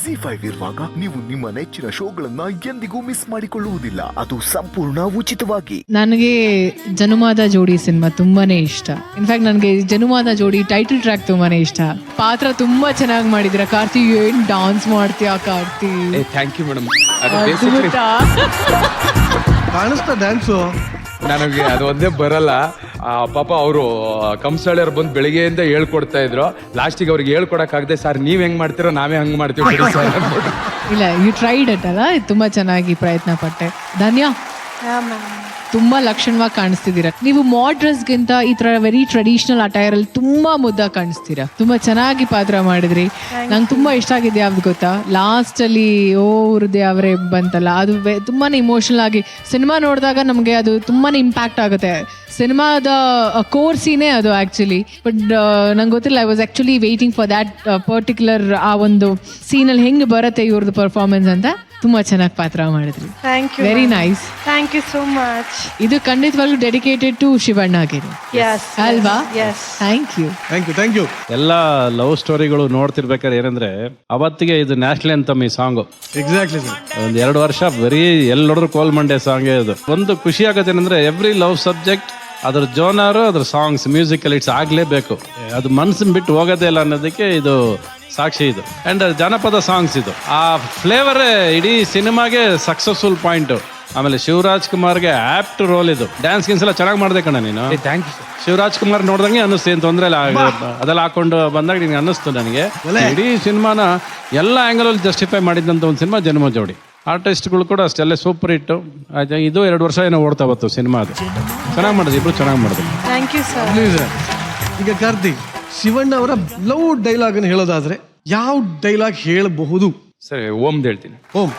ಜಿ5 ಇರುವಾಗ ನೀವು ನಿಮ್ಮ ನೆಚ್ಚಿನ ಶೋಗಳನ್ನ ಎಂದಿಗೂ ಮಿಸ್ ಮಾಡಿಕೊಳ್ಳುವುದಿಲ್ಲ. ಅದು ಸಂಪೂರ್ಣ ಉಚಿತವಾಗಿ. ನನಗೆ ಜನುಮಾದ ಜೋಡಿ ಸಿನಿಮಾ ತುಂಬಾನೇ ಇಷ್ಟ. ಇನ್ಫ್ಯಾಕ್ಟ್ ನನಗೆ ಜನುಮಾದ ಜೋಡಿ ಟೈಟಲ್ ಟ್ರ್ಯಾಕ್ ತುಂಬಾನೇ ಇಷ್ಟ. ಪಾತ್ರ ತುಂಬಾ ಚೆನ್ನಾಗಿ ಮಾಡಿದಿರ ಕಾರ್ತಿ. ಏನ್ ಡಾನ್ಸ್ ಮಾಡ್ತೀಯಾ ಕಾರ್ತಿ? Thank you madam. ಕಾಣಿಸ್ತಾ ಡ್ಯಾನ್ಸು ನನಗೆ ಅದು ಒಂದೇ ಬರಲ್ಲ. ಪಾಪ ಅವರು ಕಂಸಾಳಿಯವ್ರು ಬಂದು ಬೆಳಿಗ್ಗೆಯಿಂದ ಹೇಳ್ಕೊಡ್ತಾ ಇದ್ರು. ಲಾಸ್ಟಿಗೆ ಅವ್ರಿಗೆ ಹೇಳ್ಕೊಡಕ್ಕಾಗದೆ, ಸರ್ ನೀವ್ ಹೆಂಗ್ ಮಾಡ್ತೀರೋ ನಾವೇ ಹಂಗ್ ಮಾಡ್ತೀವಿ ಇಲ್ಲ, ಯು ಟ್ರೈಡ್ ಇಟ್ ಅಲ್ಲ, ತುಂಬಾ ಚೆನ್ನಾಗಿ ಪ್ರಯತ್ನ ಪಟ್ಟೆ. ಧನ್ಯ, ತುಂಬಾ ಲಕ್ಷಣವಾಗಿ ಕಾಣಿಸ್ತಿದ್ದೀರಾ. ನೀವು ಗಿಂತ ಈ ತರ ವೆರಿ ಟ್ರೆಡಿಷನಲ್ ಅಟೈರ್ ಅಲ್ಲಿ ತುಂಬಾ ಮುದ್ದಾಗಿ ಕಾಣಿಸ್ತೀರಾ. ತುಂಬಾ ಚೆನ್ನಾಗಿ ಪಾತ್ರ ಮಾಡಿದ್ರಿ. ನಂಗೆ ತುಂಬಾ ಇಷ್ಟ ಆಗಿದೆ ಯಾವ್ದು ಗೊತ್ತಾ, ಲಾಸ್ಟ್ ಅಲ್ಲಿ ಓ ಹೃದಯ ಅವರೇ ಬಂತಲ್ಲ, ಅದು ತುಂಬಾನೇ ಇಮೋಷನಲ್ ಆಗಿ ಸಿನಿಮಾ ನೋಡಿದಾಗ ನಮ್ಗೆ ಅದು ತುಂಬಾನೇ ಇಂಪ್ಯಾಕ್ಟ್ ಆಗುತ್ತೆ. ಸಿನಿಮಾದ ಕೋರ್ ಸೀನೇ ಅದು ಆಕ್ಚುಲಿ. ಬಟ್ ನಂಗೆ ಗೊತ್ತಿಲ್ಲ, I was actually waiting for that particular ಆ ಒಂದು ಸೀನಲ್ಲಿ ಹೆಂಗೆ ಬರುತ್ತೆ ಇವ್ರದ್ದು ಪರ್ಫಾರ್ಮೆನ್ಸ್ ಅಂತ. ತುಂಬಾ ಚೆನ್ನಾಗಿ ಪಾತ್ರ ಮಾಡಿದ್ರಿ. Thank you. Very nice. Thank you so much. ಇದು ಖಂಡಿತವಾಗ್ಲೂ ಡೆಡಿಕೇಟೆಡ್ ಟು ಶಿವಣ್ಣಗಿರಿ ಅಲ್ವಾ? Thank you. Thank you. ಎಲ್ಲ ಲವ್ ಸ್ಟೋರಿಗಳು ನೋಡ್ತಿರ್ಬೇಕಾದ್ರೆ ಏನಂದ್ರೆ ಅವತ್ತಿಗೆ ಇದು ನ್ಯಾಷನಲ್ ಅಂತಮ್ ಈ ಸಾಂಗು. Exactly sir. ಒಂದ್ 2 ವರ್ಷ ಬರೀ ಎಲ್ಲೋಡ್ರು ಕೋಲ್ ಮಂಡೆ ಸಾಂಗೇ ಇದು. ಒಂದು ಖುಷಿ ಆಗತ್ತೆ ಏನಂದ್ರೆ ಎವ್ರಿ ಲವ್ ಸಬ್ಜೆಕ್ಟ್ ಅದ್ರ ಜೋನಾರು ಅದ್ರ ಸಾಂಗ್ಸ್ ಮ್ಯೂಸಿಕಲ್ ಇಟ್ಸ್ ಆಗ್ಲೇಬೇಕು. ಅದು ಮನ್ಸನ್ ಬಿಟ್ಟು ಹೋಗೋದೇ ಇಲ್ಲ ಅನ್ನೋದಕ್ಕೆ ಇದು ಸಾಕ್ಷಿ ಇದು. ಅಂಡ್ ಜನಪದ ಸಾಂಗ್ಸ್ ಇದು, ಆ ಫ್ಲೇವರ್ ಇಡೀ ಸಿನಿಮಾಗೆ ಸಕ್ಸಸ್ಫುಲ್ ಪಾಯಿಂಟ್. ಆಮೇಲೆ ಶಿವರಾಜ್ ಕುಮಾರ್ಗೆ ಆಪ್ಟ್ ರೋಲ್ ಇದು. ಡ್ಯಾನ್ಸ್ ಗಿನ್ಸ್ ಎಲ್ಲ ಚೆನ್ನಾಗಿ ಮಾಡ್ದೆ ಕಣ ನೀನು. Thank you. ಶಿವರಾಜ್ ಕುಮಾರ್ ನೋಡ್ದಂಗೆ ಅನ್ನಿಸ್ತು, ಏನ್ ತೊಂದ್ರೆ ಇಲ್ಲ. ಅದೆಲ್ಲ ಹಾಕೊಂಡು ಬಂದಾಗ ನಿನ್ಗೆ ಅನ್ನಿಸ್ತು ನನಗೆ. ಇಡೀ ಸಿನಿಮಾನ ಎಲ್ಲ ಆಂಗಲ್ ಅಲ್ಲಿ ಜಸ್ಟಿಫೈ ಮಾಡಿದಂತ ಒಂದು ಸಿನಿಮಾ ಜನ್ಮ ಜೋಡಿ. ಆರ್ಟಿಸ್ಟ್ಗಳು ಕೂಡ ಅಷ್ಟೆಲ್ಲ ಸೂಪರ್ ಹಿಟ್ಟು. ಇದು 2 ವರ್ಷ ಏನೋ ಓಡ್ತಾ ಬತ್ತು ಸಿನಿಮಾ. ಅದು ಚೆನ್ನಾಗಿ ಮಾಡಿದ್ವಿ, ಇಬ್ರು ಚೆನ್ನಾಗಿ ಮಾಡಿದ್ವಿ. Thank you sir. ಈಗ ಕಾರ್ತಿಕ್, ಶಿವಣ್ಣ ಅವರ ಲವ್ ಡೈಲಾಗ್ ಅನ್ನು ಹೇಳೋದಾದ್ರೆ ಯಾವ ಡೈಲಾಗ್ ಹೇಳಬಹುದು? ಸರಿ, ಓಮ್ದು ಹೇಳ್ತೀನಿ. ಓಂ.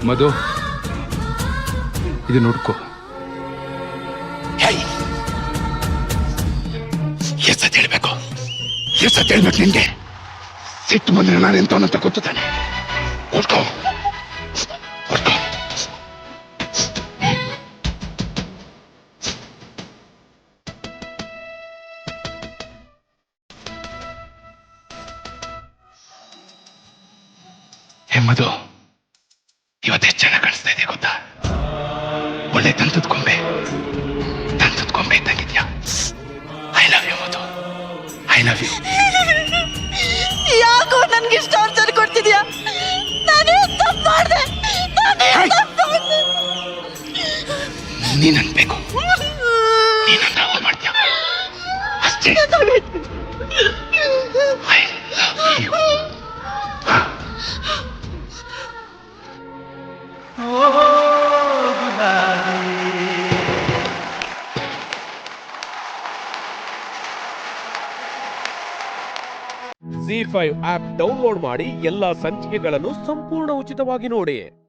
ಮಧು, ಇದು ನೋಡ್ಕೋ. ಎಷ್ಟೊತ್ತು ಹೇಳ್ಬೇಕು ನಿನ್ಗೆ? ಸಿಟ್ಟು ಬಂದ್ರೆ ನಾನು ಎಂತವನಂತ ಗೊತ್ತು ತಾನೆ. ಓಡ್ಕೋ. ಹೇ ಮಧು, ಇವತ್ತು ಎಷ್ಟು ಚೆನ್ನಾಗಿ ಕಾಣಿಸ್ತಾ ಇದೆ ಗೊತ್ತಾ? ಒಳ್ಳೆ ತಂತದ ಕೊಂಬೆ ಇದ್ದಂಗಿದ್ಯಾ. I love you Madhu, I love you. ಯಾಕೋ ನನ್ಗೆ ಇಷ್ಟ ಟಾರ್ಚರ್ ಕೊಡ್ತಿದ್ಯಾ? ನಾನೇ ತಪ್ಪು ಮಾಡಿದೆ. ನೀನ್ ಅನ್ಬೇಕು, ನೀನ್ ಲವ್ ಮಾಡ್ತೀಯ ಅಷ್ಟೇ. I love you. Zee5 app download ಮಾಡಿ ಎಲ್ಲಾ ಸಂಚಿಕೆಗಳನ್ನು ಸಂಪೂರ್ಣ ಉಚಿತವಾಗಿ ನೋಡಿ.